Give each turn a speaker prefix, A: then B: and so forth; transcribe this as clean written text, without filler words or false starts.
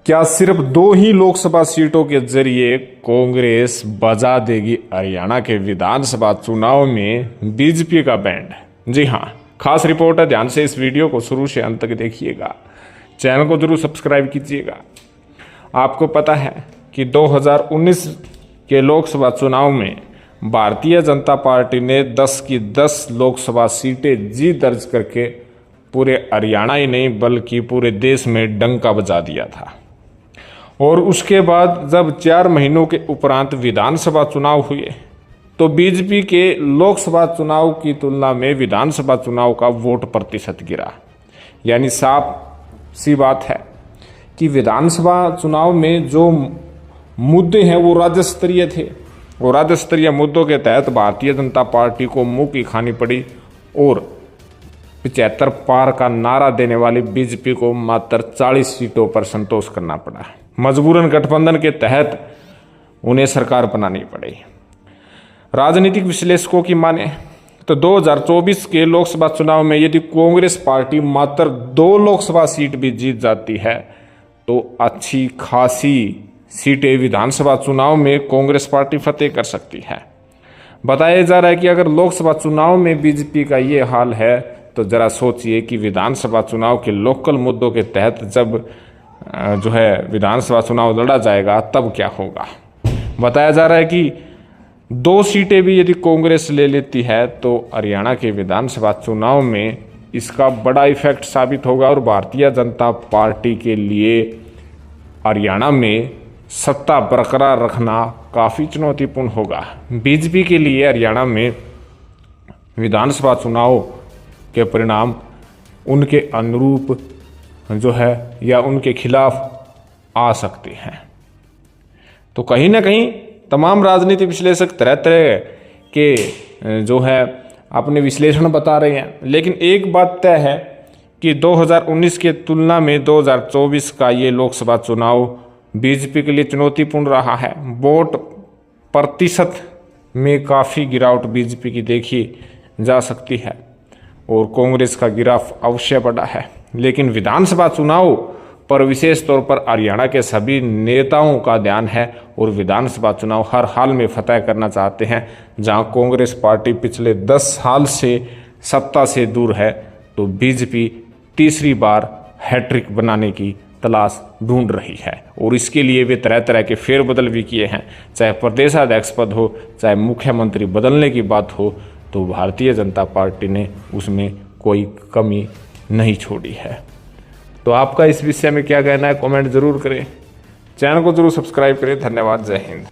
A: क्या सिर्फ 2 ही लोकसभा सीटों के जरिए कांग्रेस बजा देगी हरियाणा के विधानसभा चुनाव में बीजेपी का बैंड? जी हाँ, खास रिपोर्ट है, ध्यान से इस वीडियो को शुरू से अंत तक देखिएगा। चैनल को जरूर सब्सक्राइब कीजिएगा। आपको पता है कि 2019 के लोकसभा चुनाव में भारतीय जनता पार्टी ने 10 की 10 लोकसभा सीटें जीत दर्ज करके पूरे हरियाणा ही नहीं बल्कि पूरे देश में डंका बजा दिया था। और उसके बाद जब 4 महीनों के उपरांत विधानसभा चुनाव हुए तो बीजेपी के लोकसभा चुनाव की तुलना में विधानसभा चुनाव का वोट प्रतिशत गिरा। यानी साफ सी बात है कि विधानसभा चुनाव में जो मुद्दे हैं वो राज्य स्तरीय थे और राज्य स्तरीय मुद्दों के तहत भारतीय जनता पार्टी को मुंह की खानी पड़ी और 75 पार का नारा देने वाली बीजेपी को मात्र 40 सीटों पर संतोष करना पड़ा। मजबूरन गठबंधन के तहत उन्हें सरकार बनानी पड़ी। राजनीतिक विश्लेषकों की माने तो 2024 के लोकसभा चुनाव में यदि कांग्रेस पार्टी मात्र 2 लोकसभा सीट भी जीत जाती है तो अच्छी खासी सीटें विधानसभा चुनाव में कांग्रेस पार्टी फतेह कर सकती है। बताया जा रहा है कि अगर लोकसभा चुनाव में बीजेपी का ये हाल है तो जरा सोचिए कि विधानसभा चुनाव के लोकल मुद्दों के तहत जब जो है विधानसभा चुनाव लड़ा जाएगा तब क्या होगा। बताया जा रहा है कि 2 सीटें भी यदि कांग्रेस ले लेती है तो हरियाणा के विधानसभा चुनाव में इसका बड़ा इफेक्ट साबित होगा और भारतीय जनता पार्टी के लिए हरियाणा में सत्ता बरकरार रखना काफ़ी चुनौतीपूर्ण होगा। बीजेपी के लिए हरियाणा में विधानसभा चुनाव के परिणाम उनके अनुरूप जो है या उनके खिलाफ आ सकते हैं। तो कहीं ना कहीं तमाम राजनीतिक विश्लेषक तरह तरह के जो है अपने विश्लेषण बता रहे हैं, लेकिन एक बात तय है कि 2019 के तुलना में 2024 का ये लोकसभा चुनाव बीजेपी के लिए चुनौतीपूर्ण रहा है। वोट प्रतिशत में काफ़ी गिरावट बीजेपी की देखी जा सकती है और कांग्रेस का गिराव अवश्य बढ़ा है। लेकिन विधानसभा चुनाव पर विशेष तौर पर हरियाणा के सभी नेताओं का ध्यान है और विधानसभा चुनाव हर हाल में फतह करना चाहते हैं। जहां कांग्रेस पार्टी पिछले 10 साल से सत्ता से दूर है तो बीजेपी तीसरी बार हैट्रिक बनाने की तलाश ढूंढ रही है और इसके लिए वे तरह तरह के फेरबदल भी किए हैं। चाहे प्रदेशाध्यक्ष पद हो, चाहे मुख्यमंत्री बदलने की बात हो, तो भारतीय जनता पार्टी ने उसमें कोई कमी नहीं छोड़ी है। तो आपका इस विषय में क्या कहना है, कमेंट जरूर करें। चैनल को जरूर सब्सक्राइब करें। धन्यवाद। जय हिंद।